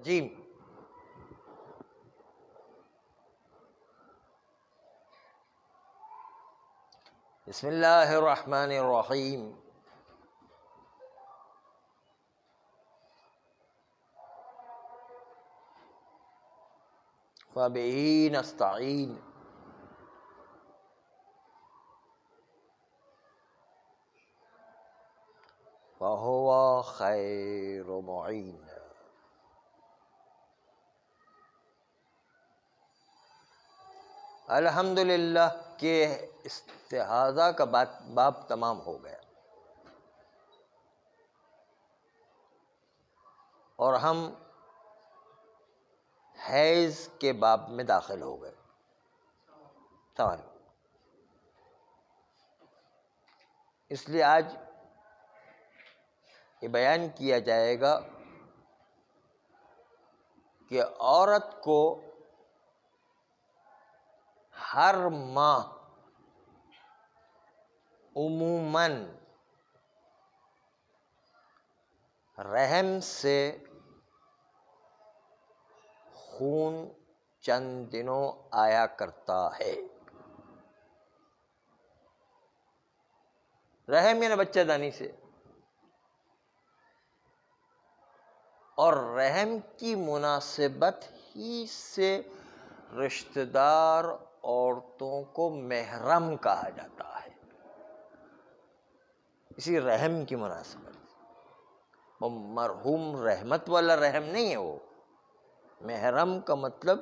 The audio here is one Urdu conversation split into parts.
جیم بسم اللہ الرحمن الرحیم فبہ نستعین وہو خیر معین۔ الحمدللہ کہ استحاضہ کا باب تمام ہو گیا اور ہم حیض کے باب میں داخل ہو گئے۔ سوال، اس لیے آج یہ بیان کیا جائے گا کہ عورت کو ہر ماہ عموماً رحم سے خون چند دنوں آیا کرتا ہے۔ رحم یعنی بچہ دانی سے، اور رحم کی مناسبت ہی سے رشتہ دار عورتوں کو محرم کہا جاتا ہے۔ اسی رحم کی مناسبت، وہ مرحوم رحمت والا رحم نہیں ہے، وہ محرم کا مطلب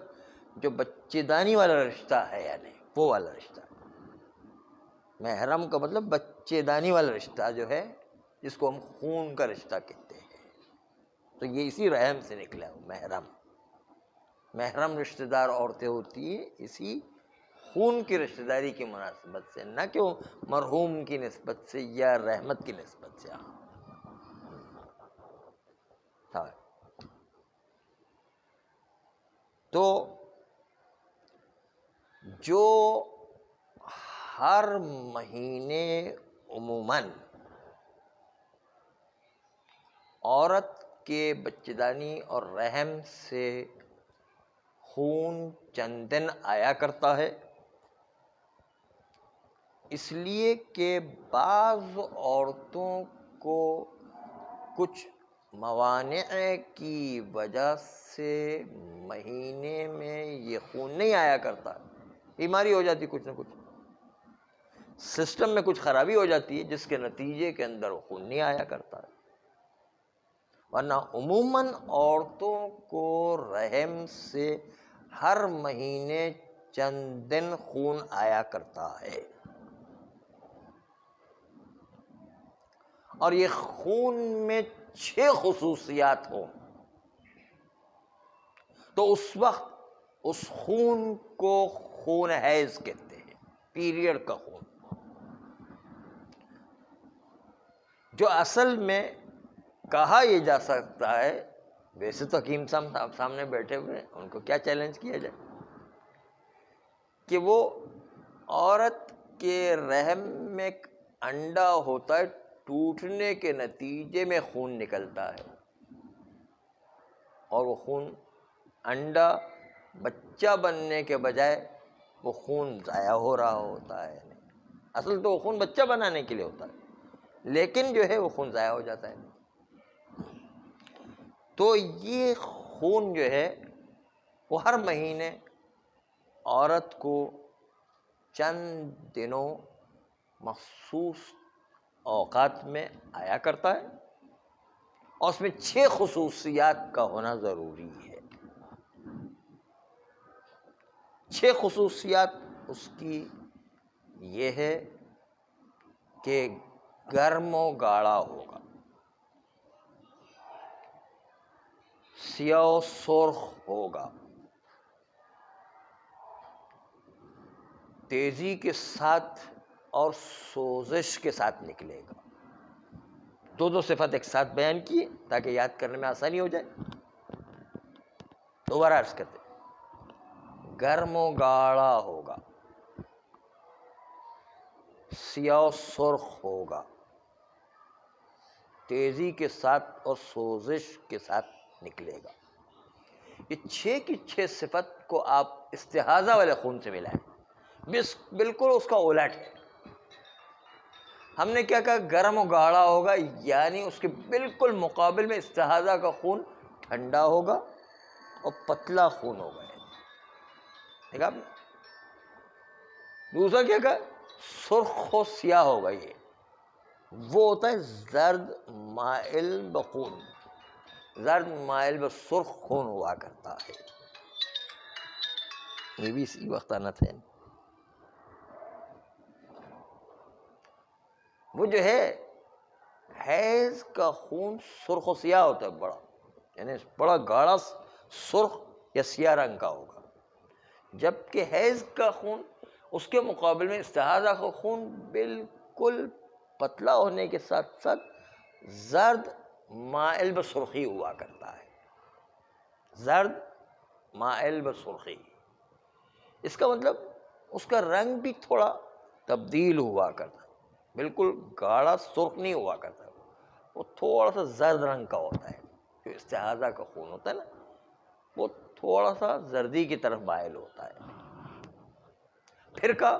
جو بچے دانی والا رشتہ ہے، یعنی وہ والا رشتہ۔ محرم کا مطلب بچے دانی والا رشتہ جو ہے، جس کو ہم خون کا رشتہ کہتے ہیں، تو یہ اسی رحم سے نکلا ہے محرم۔ محرم رشتہ دار عورتیں ہوتی ہیں اسی خون کی رشتہ داری کی مناسبت سے، نہ کہ وہ مرحوم کی نسبت سے یا رحمت کی نسبت سے۔ تو جو ہر مہینے عموماً عورت کے بچہ دانی اور رحم سے خون چند دن آیا کرتا ہے، اس لیے کہ بعض عورتوں کو کچھ موانع کی وجہ سے مہینے میں یہ خون نہیں آیا کرتا، بیماری ہو جاتی، کچھ نہ کچھ سسٹم میں کچھ خرابی ہو جاتی ہے، جس کے نتیجے کے اندر وہ خون نہیں آیا کرتا ہے۔ ورنہ عموماً عورتوں کو رحم سے ہر مہینے چند دن خون آیا کرتا ہے، اور یہ خون میں 6 خصوصیات ہوں تو اس وقت اس خون کو خون حیض کہتے ہیں، پیریڈ کا خون، جو اصل میں کہا یہ جا سکتا ہے، ویسے تو حکیم صاحب سامنے بیٹھے ہوئے ہیں، ان کو کیا چیلنج کیا جائے کہ وہ عورت کے رحم میں ایک انڈا ہوتا ہے، ٹوٹنے کے نتیجے میں خون نکلتا ہے، اور وہ خون انڈا بچہ بننے کے بجائے وہ خون ضائع ہو رہا ہوتا ہے۔ اصل تو وہ خون بچہ بنانے کے لیے ہوتا ہے، لیکن جو ہے وہ خون ضائع ہو جاتا ہے۔ تو یہ خون جو ہے وہ ہر مہینے عورت کو چند دنوں مخصوص اوقات میں آیا کرتا ہے، اور اس میں 6 خصوصیات کا ہونا ضروری ہے۔ 6 خصوصیات اس کی یہ ہے کہ گرم و گاڑھا ہوگا، سیاہ و سرخ ہوگا، تیزی کے ساتھ اور سوزش کے ساتھ نکلے گا۔ دو صفت ایک ساتھ بیان کیے تاکہ یاد کرنے میں آسانی ہو جائے۔ دوبارہ عرض کرتے، گرم و گاڑھا ہوگا، سیاہ و سرخ ہوگا، تیزی کے ساتھ اور سوزش کے ساتھ نکلے گا۔ یہ 6 کی 6 صفت کو آپ استحاضہ والے خون سے ملائیں، بالکل اس کا الٹ ہے۔ ہم نے کیا کہا؟ گرم و گاڑھا ہوگا، یعنی اس کے بالکل مقابل میں استحاضہ کا خون ٹھنڈا ہوگا اور پتلا خون ہوگا۔ دیکھا آپ نے؟ دوسرا کیا کہا؟ سرخ و سیاہ ہوگا۔ یہ وہ ہوتا ہے زرد مائل بخون، زرد مائل بسرخ خون ہوا کرتا ہے۔ یہ بھی اسی وقت آنا تھا۔ وہ جو ہے حیض کا خون سرخ و سیاہ ہوتا ہے، بڑا، یعنی بڑا گاڑھا سرخ یا سیاہ رنگ کا ہوگا، جبکہ حیض کا خون اس کے مقابل میں استحاضہ کا خون بالکل پتلا ہونے کے ساتھ ساتھ زرد مائل بسرخی ہوا کرتا ہے، زرد مائل بسرخی۔ اس کا مطلب اس کا رنگ بھی تھوڑا تبدیل ہوا کرتا ہے، بالکل گاڑھا سرخ نہیں ہوا کرتا، وہ تھوڑا سا زرد رنگ کا ہوتا ہے۔ جو استحاضہ کا خون ہوتا ہے نا، وہ تھوڑا سا زردی کی طرف مائل ہوتا ہے۔ پھر کا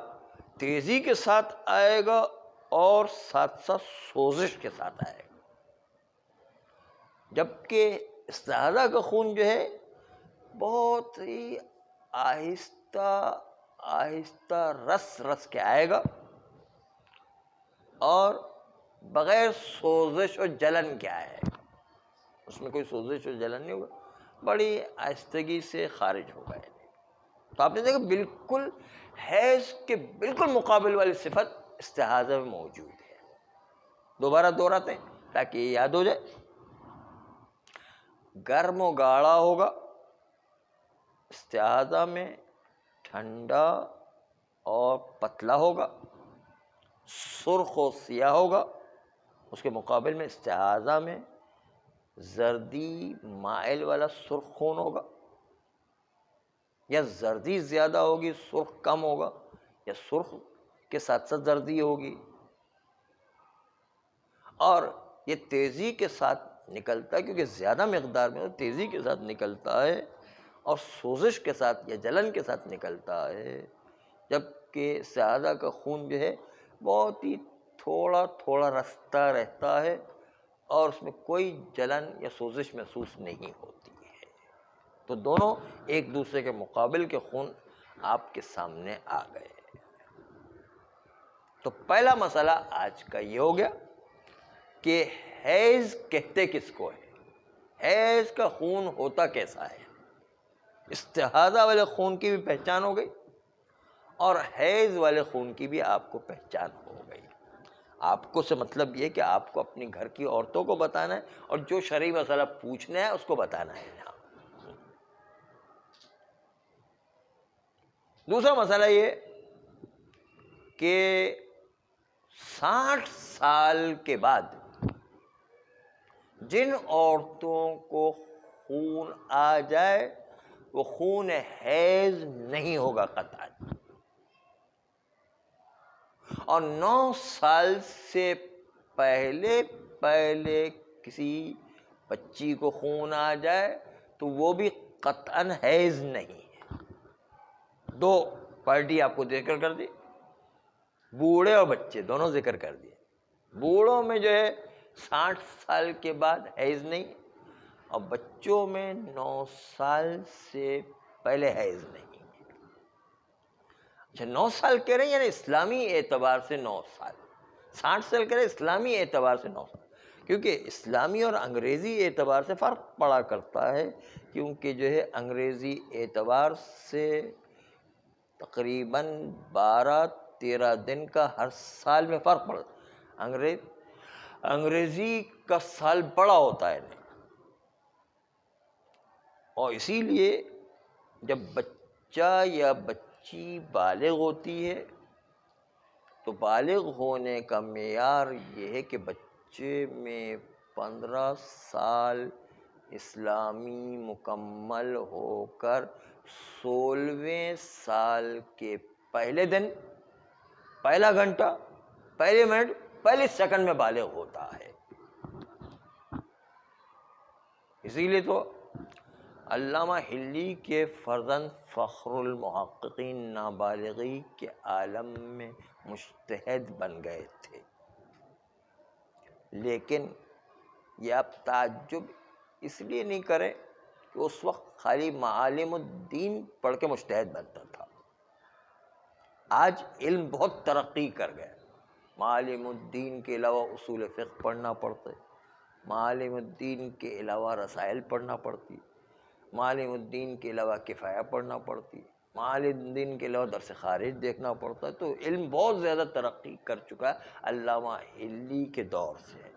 تیزی کے ساتھ آئے گا اور ساتھ ساتھ سوزش کے ساتھ آئے گا، جبکہ استحاضہ کا خون جو ہے بہت ہی آہستہ آہستہ رس کے آئے گا اور بغیر سوزش اور جلن کے آئے گا۔ اس میں کوئی سوزش اور جلن نہیں ہوگا، بڑی آہستگی سے خارج ہوگا۔ تو آپ نے دیکھا بالکل حیض کے بالکل مقابل والی صفت استحاضہ میں موجود ہے۔ دوبارہ دہراتے ہیں تاکہ یہ یاد ہو جائے۔ گرم و گاڑھا ہوگا، استحاضہ میں ٹھنڈا اور پتلا ہوگا، سرخ و سیاہ ہوگا، اس کے مقابل میں استحاضہ میں زردی مائل والا سرخ خون ہوگا، یا زردی زیادہ ہوگی سرخ کم ہوگا، یا سرخ کے ساتھ ساتھ زردی ہوگی، اور یہ تیزی کے ساتھ نکلتا ہے، کیونکہ زیادہ مقدار میں تیزی کے ساتھ نکلتا ہے اور سوزش کے ساتھ یا جلن کے ساتھ نکلتا ہے، جبکہ استحاضہ کا خون جو ہے بہت ہی تھوڑا تھوڑا رستا رہتا ہے اور اس میں کوئی جلن یا سوزش محسوس نہیں ہوتی ہے۔ تو دونوں ایک دوسرے کے مقابل کے خون آپ کے سامنے آ گئے۔ تو پہلا مسئلہ آج کا یہ ہو گیا کہ حیض کہتے کس کو ہے، حیض کا خون ہوتا کیسا ہے۔ استحاضہ والے خون کی بھی پہچان ہو گئی اور حیض والے خون کی بھی آپ کو پہچان ہو گئی۔ آپ کو سے مطلب یہ کہ آپ کو اپنی گھر کی عورتوں کو بتانا ہے اور جو شرعی مسئلہ پوچھنا ہے اس کو بتانا ہے۔ دوسرا مسئلہ یہ کہ 60 سال کے بعد جن عورتوں کو خون آ جائے وہ خون حیض نہیں ہوگا قطعاً، اور 9 سال سے پہلے کسی بچی کو خون آ جائے تو وہ بھی قطعاً حیض نہیں ہے۔ دو پارٹی آپ کو ذکر کر دی، بوڑھے اور بچے دونوں ذکر کر دیے۔ بوڑھوں میں جو ہے 60 سال کے بعد حیض نہیں، اور بچوں میں 9 سال سے پہلے حیض نہیں۔ اچھا 9 سال کہہ رہے ہیں یعنی اسلامی اعتبار سے 9 سال، 60 سال کہہ رہے ہیں اسلامی اعتبار سے 9 سال، کیونکہ اسلامی اور انگریزی اعتبار سے فرق پڑا کرتا ہے، کیونکہ جو ہے انگریزی اعتبار سے تقریباً 12-13 دن کا ہر سال میں فرق پڑتا ہے۔ انگریزی کا سال بڑا ہوتا ہے، اور اسی لیے جب بچہ یا بچی بالغ ہوتی ہے تو بالغ ہونے کا معیار یہ ہے کہ بچے میں 15 سال اسلامی مکمل ہو کر 16ویں سال کے پہلے دن، پہلا گھنٹہ، پہلے منٹ، پہلے سیکنڈ میں بالغ ہوتا ہے۔ اسی لیے تو علامہ ہلی کے فرزند فخر المحققین نابالغی کے عالم میں مجتہد بن گئے تھے، لیکن یہ آپ تعجب اس لیے نہیں کریں کہ اس وقت خالی معالم الدین پڑھ کے مجتہد بنتا تھا۔ آج علم بہت ترقی کر گیا، معالم الدین کے علاوہ اصول فقہ پڑھنا پڑتا ہے، معالم الدین کے علاوہ رسائل پڑھنا پڑتی، معالم الدین کے علاوہ کفایہ پڑھنا پڑتی، معالم الدین کے علاوہ درس خارج دیکھنا پڑتا ہے۔ تو علم بہت زیادہ ترقی کر چکا ہے علامہ ہلی کے دور سے،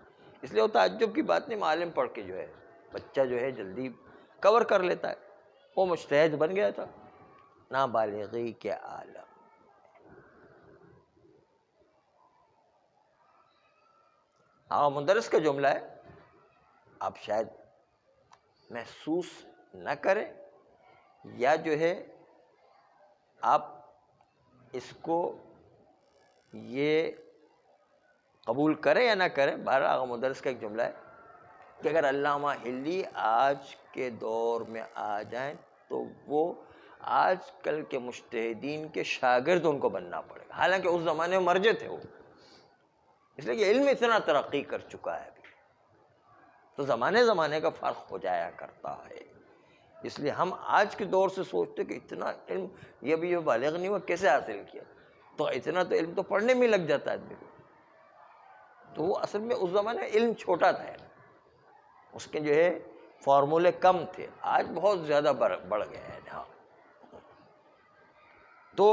اس لیے وہ تعجب کی بات نہیں، معالم پڑھ کے جو ہے بچہ جو ہے جلدی کور کر لیتا ہے۔ وہ مجتہد بن گیا تھا نابالغی کے عالم۔ مدرس کا جملہ ہے، آپ شاید محسوس نہ کریں یا جو ہے آپ اس کو یہ قبول کریں یا نہ کریں، بہرحال مدرس کا ایک جملہ ہے کہ اگر علامہ ہلی آج کے دور میں آ جائیں تو وہ آج کل کے مجتہدین کے شاگرد ان کو بننا پڑے گا، حالانکہ اس زمانے میں مرجع تھے وہ، اس لیے کہ علم اتنا ترقی کر چکا ہے ابھی، تو زمانے کا فرق ہو جایا کرتا ہے۔ اس لیے ہم آج کے دور سے سوچتے کہ اتنا علم یہ بھی جو بالغ نہیں ہوا کیسے حاصل کیا، تو اتنا تو علم تو پڑھنے میں لگ جاتا ہے آدمی کو، تو وہ اصل میں اس زمانے میں علم چھوٹا تھا، اس کے جو ہے فارمولے کم تھے، آج بہت زیادہ بڑھ گئے ہیں۔ تو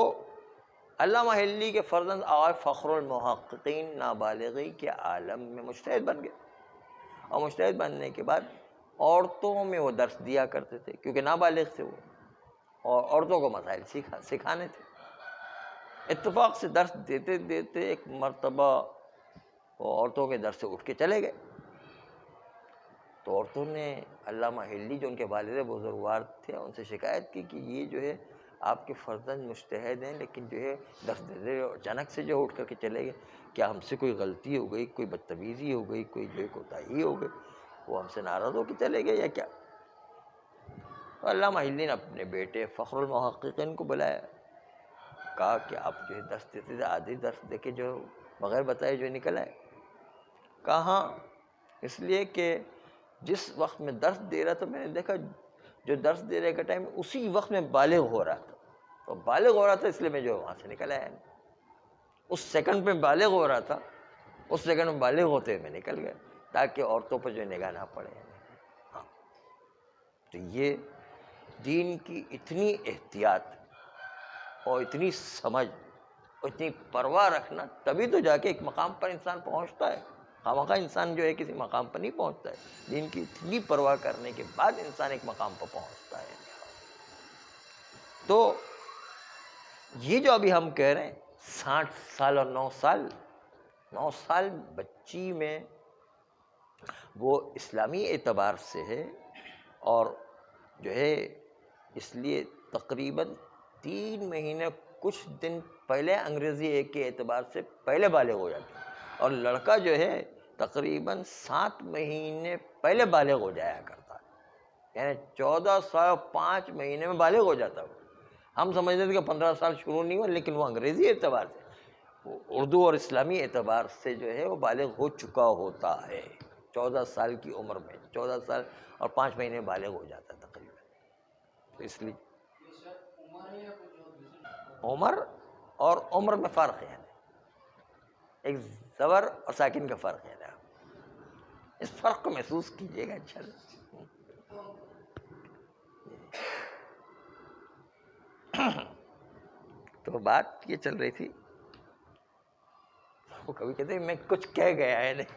علامہ ہلی کے فرزند آج فخر المحققین نابالغی کے عالم میں مجتہد بن گئے، اور مجتہد بننے کے بعد عورتوں میں وہ درس دیا کرتے تھے کیونکہ نابالغ تھے وہ، اور عورتوں کو مسائل سکھانے تھے۔ اتفاق سے درس دیتے دیتے ایک مرتبہ وہ عورتوں کے درس سے اٹھ کے چلے گئے، تو عورتوں نے علامہ ہلی جو ان کے والد بزرگوار تھے ان سے شکایت کی کہ یہ جو ہے آپ کے فرزند مجتہد ہیں لیکن جو ہے درس دے دے اچانک سے جو اٹھ کر کے چلے گئے، کیا ہم سے کوئی غلطی ہو گئی، کوئی بدتمیزی ہو گئی، کوئی جو ہے کوتاہی ہو گئی، وہ ہم سے ناراض ہو کے چلے گئے یا کیا؟ تو علامہ ہلی نے اپنے بیٹے فخر المحققین کو بلایا، کہا کہ آپ جو ہے درس دیتے تھے، آدھی درس دے کے جو بغیر بتائے جو نکل آئے۔ کہا ہاں، اس لیے کہ جس وقت میں درس دے رہا تھا میں نے دیکھا جو درس دینے کا ٹائم اسی وقت میں بالغ ہو رہا تھا، تو بالغ ہو رہا تھا اس لیے میں جو وہاں سے نکل آیا، اس سیکنڈ میں بالغ ہو رہا تھا، اس سیکنڈ میں بالغ ہوتے ہوئے میں نکل گیا تاکہ عورتوں پر جو نگاہ نہ پڑے۔ ہاں، تو یہ دین کی اتنی احتیاط اور اتنی سمجھ اور اتنی پرواہ رکھنا، تبھی تو جا کے ایک مقام پر انسان پہنچتا ہے، خواہ انسان جو ہے کسی مقام پر نہیں پہنچتا ہے، دین کی اتنی پرواہ کرنے کے بعد انسان ایک مقام پر پہنچتا ہے۔ تو یہ جو ابھی ہم کہہ رہے ہیں 60 سال اور 9 سال بچی میں وہ اسلامی اعتبار سے ہے، اور جو ہے اس لیے تقریباً 3 مہینے کچھ دن پہلے انگریزی ایک کے اعتبار سے پہلے بالغ ہو جاتی ہے، اور لڑکا جو ہے تقریباً 7 مہینے پہلے بالغ ہو جایا کرتا ہے، یعنی 14 سال 5 مہینے میں بالغ ہو جاتا ہے۔ ہم سمجھتے تھے کہ 15 سال شروع نہیں ہوا، لیکن وہ انگریزی اعتبار سے، وہ اردو اور اسلامی اعتبار سے جو ہے وہ بالغ ہو چکا ہوتا ہے 14 سال کی عمر میں، 14 سال اور 5 مہینے میں بالغ ہو جاتا ہے تقریباً۔ تو اس لیے عمر اور عمر میں فرق ہے، ایک زبر اور ساکن کا فرق ہے، اس فرق کو محسوس کیجیے گا انشاءاللہ۔ تو بات یہ چل رہی تھی، وہ کبھی کہتے ہیں میں کچھ کہہ گیا ہے نہیں۔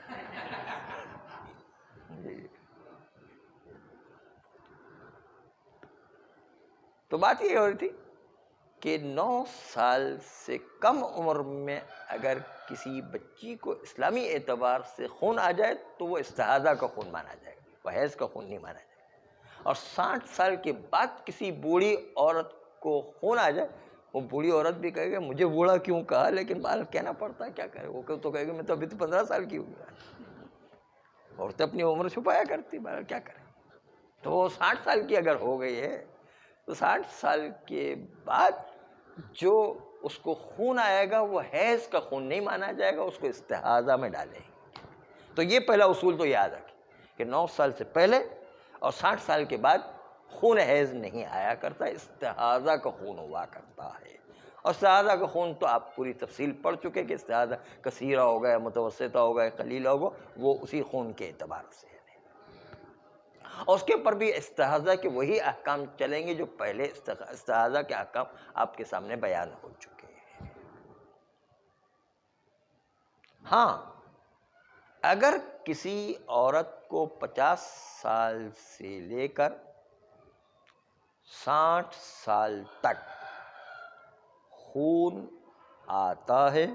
تو بات یہ ہو رہی تھی کہ 9 سال سے کم عمر میں اگر کسی بچی کو اسلامی اعتبار سے خون آ جائے تو وہ استحاضہ کا خون مانا جائے گا، وہ حیض کا خون نہیں مانا جائے گا۔ اور 60 سال کے بعد کسی بوڑھی عورت کو خون آ جائے، وہ بوڑھی عورت بھی کہے گی مجھے بوڑھا کیوں کہا، لیکن بہرحال کہنا پڑتا ہے، کیا کرے، وہ تو کہے گی میں تو ابھی تو 15 سال کی ہوں، عورتیں اپنی عمر چھپایا کرتی، بہرحال کیا کرے۔ تو وہ 60 سال کی اگر ہو گئی ہے تو 60 سال کے بعد جو اس کو خون آئے گا وہ حیض کا خون نہیں مانا جائے گا، اس کو استحاضہ میں ڈالیں گے۔ تو یہ پہلا اصول تو یاد رکھیں کہ 9 سال سے پہلے اور 60 سال کے بعد خون حیض نہیں آیا کرتا، استحاضہ کا خون ہوا کرتا ہے۔ اور استحاضہ کا خون تو آپ پوری تفصیل پڑھ چکے کہ استحاضہ کثیرہ ہوگا یا متوسطہ ہوگا یا قلیلہ ہوگا، وہ اسی خون کے اعتبار سے ہے۔ اور اس کے اوپر بھی استحاضہ کے وہی احکام چلیں گے جو پہلے استحاضہ کے احکام آپ کے سامنے بیان ہو چکے ہیں۔ ہاں، اگر کسی عورت کو 50 سال سے لے کر 60 سال تک خون آتا ہے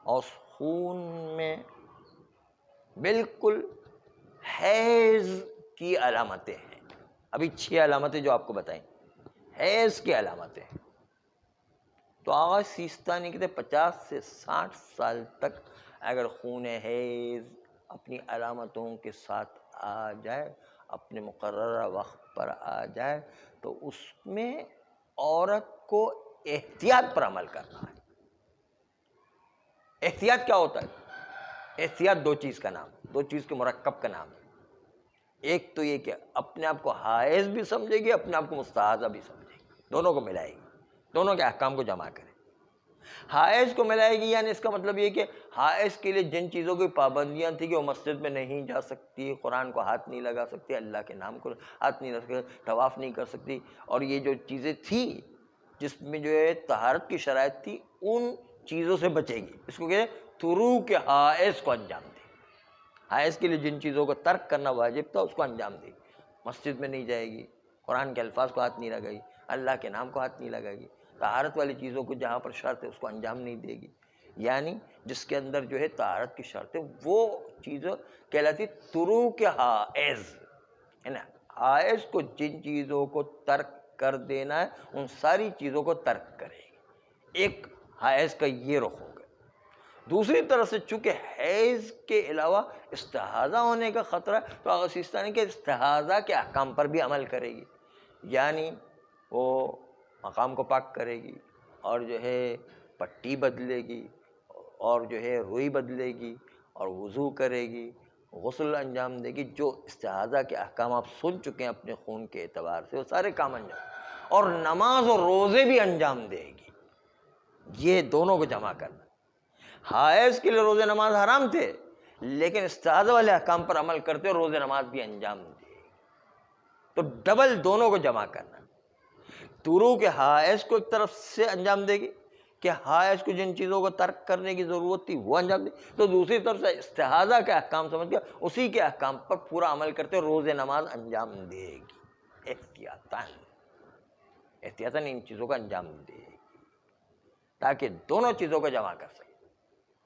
اور اس خون میں بالکل حیض کی علامتیں ہیں، ابھی 6 علامتیں جو آپ کو بتائیں حیض کی علامتیں ہیں، تو آغاز سیستانی کہتے 50 سے 60 سال تک اگر خون حیض اپنی علامتوں کے ساتھ آ جائے، اپنے مقررہ وقت پر آ جائے، تو اس میں عورت کو احتیاط پر عمل کرنا ہے۔ احتیاط کیا ہوتا ہے؟ احتیاط 2 چیز کا نام، 2 چیز کے مرکب کا نام ہے۔ ایک تو یہ کہ اپنے آپ کو حائض بھی سمجھے گی، اپنے آپ کو مستحاضہ بھی سمجھے گی، دونوں کو ملائے گی، دونوں کے احکام کو جمع کرے۔ حائض کو ملائے گی یعنی اس کا مطلب یہ کہ حائض کے لیے جن چیزوں کی پابندیاں تھیں کہ وہ مسجد میں نہیں جا سکتی، قرآن کو ہاتھ نہیں لگا سکتی، اللہ کے نام کو ہاتھ نہیں لگا سکتی، طواف نہیں کر سکتی، اور یہ جو چیزیں تھیں جس میں جو ہے طہارت کی شرائط تھی، ان چیزوں سے بچے گی۔ اس کو کہتے ہیں تروک حائض کو انجام دے۔ حائض کے لیے جن چیزوں کو ترک کرنا واجب تھا اس کو انجام دے گی۔ مسجد میں نہیں جائے گی، قرآن کے الفاظ کو ہاتھ نہیں لگائے گی، اللہ کے نام کو ہاتھ نہیں لگائے گی، طہارت والی چیزوں کو جہاں پر شرط ہے اس کو انجام نہیں دے گی، یعنی جس کے اندر جو ہے طہارت کی شرط ہے وہ چیزیں کہلاتی تروک حائض ہے نا۔ حائض کو جن چیزوں کو ترک کر دینا ہے ان ساری چیزوں کو ترک کرے گی۔ ایک حائض کا یہ رخ ہوگا۔ دوسری طرف سے چونکہ حیض کے علاوہ استحاضہ ہونے کا خطرہ ہے تو آغا سیستانی کے استحاضہ کے احکام پر بھی عمل کرے گی، یعنی وہ مقام کو پاک کرے گی اور جو ہے پٹی بدلے گی اور جو ہے روئی بدلے گی اور وضو کرے گی، غسل انجام دے گی، جو استحاضہ کے احکام آپ سن چکے ہیں اپنے خون کے اعتبار سے، وہ سارے کام انجام، اور نماز اور روزے بھی انجام دے گی۔ یہ دونوں کو جمع کرنا۔ حائض کے لیے روزے نماز حرام تھے لیکن استحاضہ والے احکام پر عمل کرتے اور روزے نماز بھی انجام دے گی، تو ڈبل دونوں کو جمع کرنا۔ تروک حائض کو ایک طرف سے انجام دے گی کہ حائض کو جن چیزوں کو ترک کرنے کی ضرورت تھی وہ انجام دے گی، تو دوسری طرف سے استحاضہ کے احکام سمجھ کر اسی کے احکام پر پورا عمل کرتے روزے نماز انجام دے گی، احتیاطاً ان چیزوں کا انجام دے گی تاکہ دونوں چیزوں کو جمع کر سکے،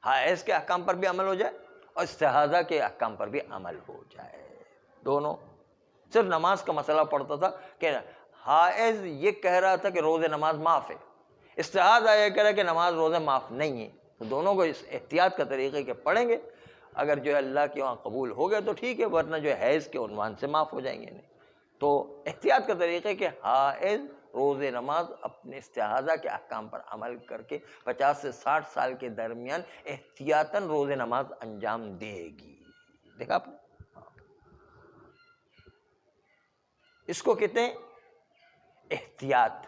حائض کے احکام پر بھی عمل ہو جائے اور استحاضہ کے احکام پر بھی عمل ہو جائے۔ دونوں صرف نماز کا مسئلہ پڑتا تھا کہ حائض یہ کہہ رہا تھا کہ روزے نماز معاف ہے، استحاضہ یہ کہہ رہا ہے کہ نماز روزے معاف نہیں ہے، تو دونوں کو اس احتیاط کا طریقے کے پڑھیں گے، اگر جو ہے اللہ کے وہاں قبول ہو گیا تو ٹھیک ہے، ورنہ جو ہے حیض کے عنوان سے معاف ہو جائیں گے نہیں۔ تو احتیاط کا طریقہ کہ حائض روز نماز اپنے استحاضہ کے احکام پر عمل کر کے 50 سے 60 سال کے درمیان احتیاطاً روز نماز انجام دے گی۔ دیکھا آپ نے؟ اس کو کہتے ہیں احتیاط۔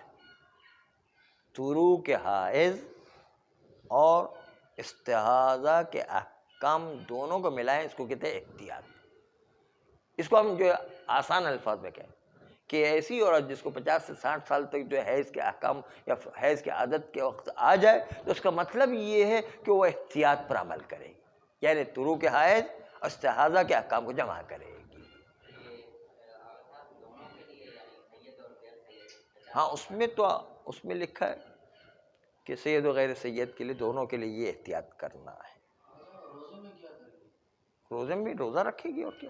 تروک حائض اور استحاضہ کے احکام دونوں کو ملائیں، اس کو کہتے ہیں احتیاط۔ اس کو ہم جو آسان الفاظ میں کہیں کہ ایسی عورت جس کو 50 سے 60 سال تک جو حیض کے احکام یا حیض کی عادت کے وقت آ جائے تو اس کا مطلب یہ ہے کہ وہ احتیاط پر عمل کرے گی، یعنی تروک حائض اور استحاضہ کے احکام کو جمع کرے گی۔ ہاں، اس میں لکھا ہے کہ سید و غیر سید کے لیے دونوں کے لیے یہ احتیاط کرنا ہے۔ روزے میں بھی روزہ رکھے گی اور کیا،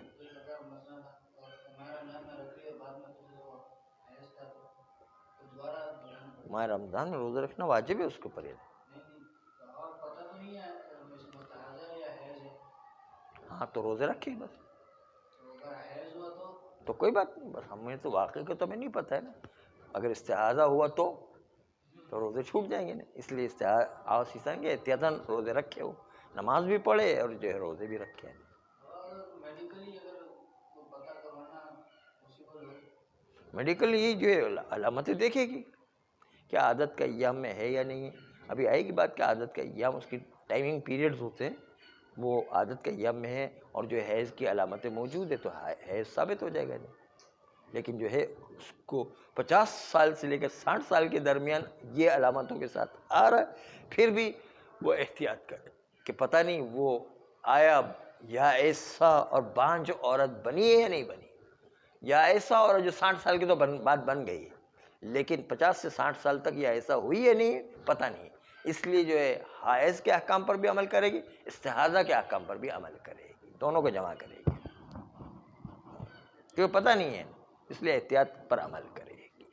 ماہ رمضان میں روزہ رکھنا واجب ہے اس کے اوپر۔ ہاں تو روزے رکھے بس، تو کوئی بات نہیں، بس ہمیں تو واقعے کا تو ہمیں نہیں پتہ ہے نا، اگر استحاضہ ہوا تو روزے چھوٹ جائیں گے نا، اس لیے استحاضہ کہ احتیاطاً روزے رکھے ہو، نماز بھی پڑھے اور جو ہے روزے بھی رکھے ہیں۔ میڈیکل یہ جو ہے علامتیں دیکھے گی کہ عادت کا ایام میں ہے یا نہیں ہے، ابھی آئے گی بات کہ عادت کا ایام اس کی ٹائمنگ پیریڈز ہوتے ہیں، وہ عادت کا ایام میں ہے اور جو حیض کی علامتیں موجود ہے تو حیض ثابت ہو جائے گا نہیں، لیکن جو ہے اس کو 50 سال سے لے کر 60 سال کے درمیان یہ علامتوں کے ساتھ آ رہا ہے، پھر بھی وہ احتیاط کرے کہ پتہ نہیں وہ آیا یا ایسا اور بانجھ عورت بنی ہے یا نہیں بنی، یا ایسا عورت جو 60 سال کی تو بات بن گئی ہے، لیکن 50 سے 60 سال تک یہ ایسا ہوئی یا نہیں پتہ نہیں، اس لیے جو ہے حیض کے احکام پر بھی عمل کرے گی، استحاضہ کے احکام پر بھی عمل کرے گی، دونوں کو جمع کرے گی، کیونکہ پتہ نہیں ہے اس لیے احتیاط پر عمل کرے گی۔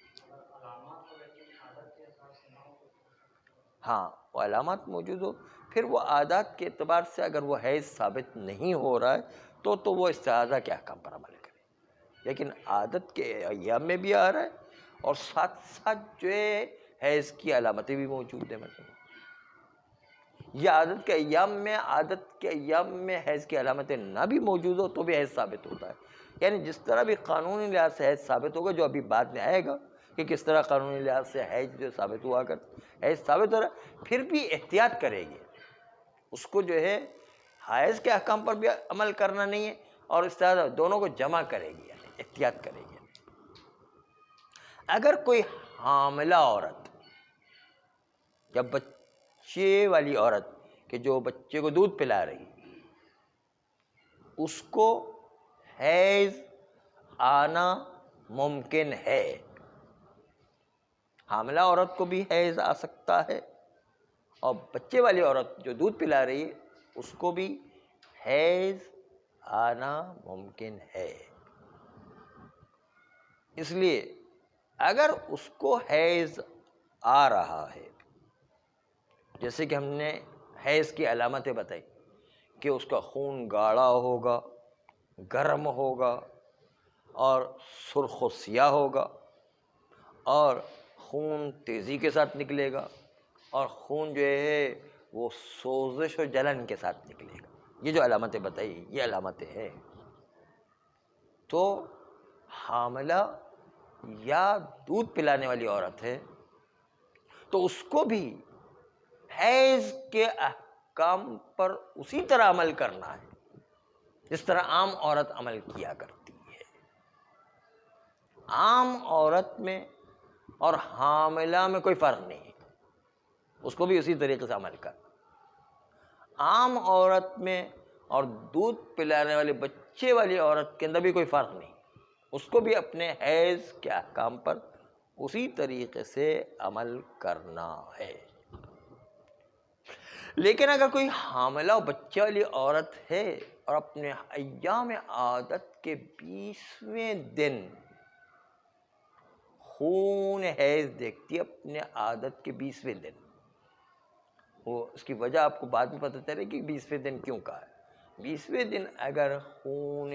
ہاں وہ علامات موجود ہو، پھر وہ عادات کے اعتبار سے اگر وہ حیض ثابت نہیں ہو رہا ہے تو وہ استحاضہ کے احکام پر عمل کرے، لیکن عادت کے ایام میں بھی آ رہا ہے اور ساتھ ساتھ جو ہے حیض کی علامتیں بھی موجود ہیں، مثلا یہ عادت کے ایام میں حیض کی علامتیں نہ بھی موجود ہو تو بھی حیض ثابت ہوتا ہے، یعنی جس طرح بھی قانونی لحاظ سے حیض ثابت ہوگا، جو ابھی بعد میں آئے گا کہ کس طرح قانونی لحاظ سے حیض جو ثابت ہوا کر حیض ثابت ہو رہا ہے، پھر بھی احتیاط کرے گی، اس کو جو ہے حیض کے احکام پر بھی عمل کرنا نہیں ہے اور استحاضہ دونوں کو جمع کرے گی، یعنی احتیاط کرے گی۔ اگر کوئی حاملہ عورت یا بچے والی عورت کہ جو بچے کو دودھ پلا رہی، اس کو حیض آنا ممکن ہے، حاملہ عورت کو بھی حیض آ سکتا ہے اور بچے والی عورت جو دودھ پلا رہی ہے اس کو بھی حیض آنا ممکن ہے، اس لیے اگر اس کو حیض آ رہا ہے، جیسے کہ ہم نے حیض کی علامتیں بتائی کہ اس کا خون گاڑھا ہوگا، گرم ہوگا اور سرخ و سیاہ ہوگا اور خون تیزی کے ساتھ نکلے گا اور خون جو ہے وہ سوزش و جلن کے ساتھ نکلے گا، یہ جو علامتیں بتائی یہ علامتیں ہیں، تو حاملہ یا دودھ پلانے والی عورت ہے تو اس کو بھی حیض کے احکام پر اسی طرح عمل کرنا ہے جس طرح عام عورت عمل کیا کرتی ہے، عام عورت میں اور حاملہ میں کوئی فرق نہیں ہے، اس کو بھی اسی طریقے سے عمل کرنا، عام عورت میں اور دودھ پلانے والے بچے والی عورت کے اندر بھی کوئی فرق نہیں، اس کو بھی اپنے حیض کے احکام پر اسی طریقے سے عمل کرنا ہے، لیکن اگر کوئی حاملہ اور بچے والی عورت ہے اور اپنے ایام عادت کے 20ویں دن خون حیض دیکھتی ہے، اپنے عادت کے 20ویں دن، وہ اس کی وجہ آپ کو بعد میں پتہ چلے کہ 20ویں دن کیوں کہا ہے، 20ویں دن اگر خون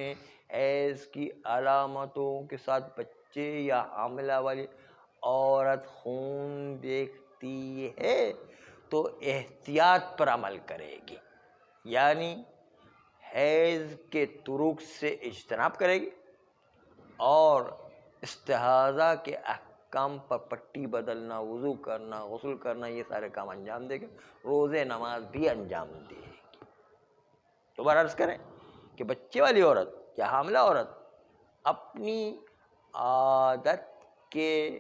حیض کی علامتوں کے ساتھ بچے یا حاملہ والی عورت خون دیکھتی ہے تو احتیاط پر عمل کرے گی، یعنی حیض کے طرق سے اجتناب کرے گی اور استحاضہ کے احکام پر پٹی بدلنا، وضو کرنا، غسل کرنا، یہ سارے کام انجام دے گی، روزے نماز بھی انجام دے گی۔ دوبارہ عرض کریں کہ بچے والی عورت یا حاملہ عورت اپنی عادت کے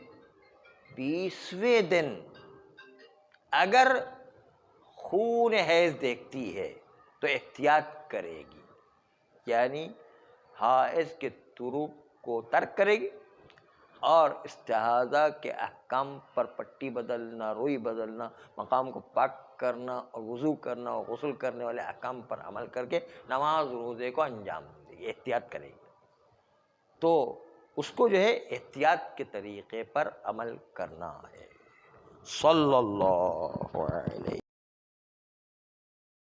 20ویں دن اگر خون حیض دیکھتی ہے تو احتیاط کرے گی، یعنی حیض کے طرق کو ترک کرے گی اور استحاضہ کے احکام پر پٹی بدلنا، روئی بدلنا، مقام کو پاک کرنا اور وضو کرنا اور غسل کرنے والے احکام پر عمل کر کے نماز روزے کو انجام دے گی، احتیاط کرے گی، تو اس کو جو ہے احتیاط کے طریقے پر عمل کرنا ہے۔ صلی اللہ علیہ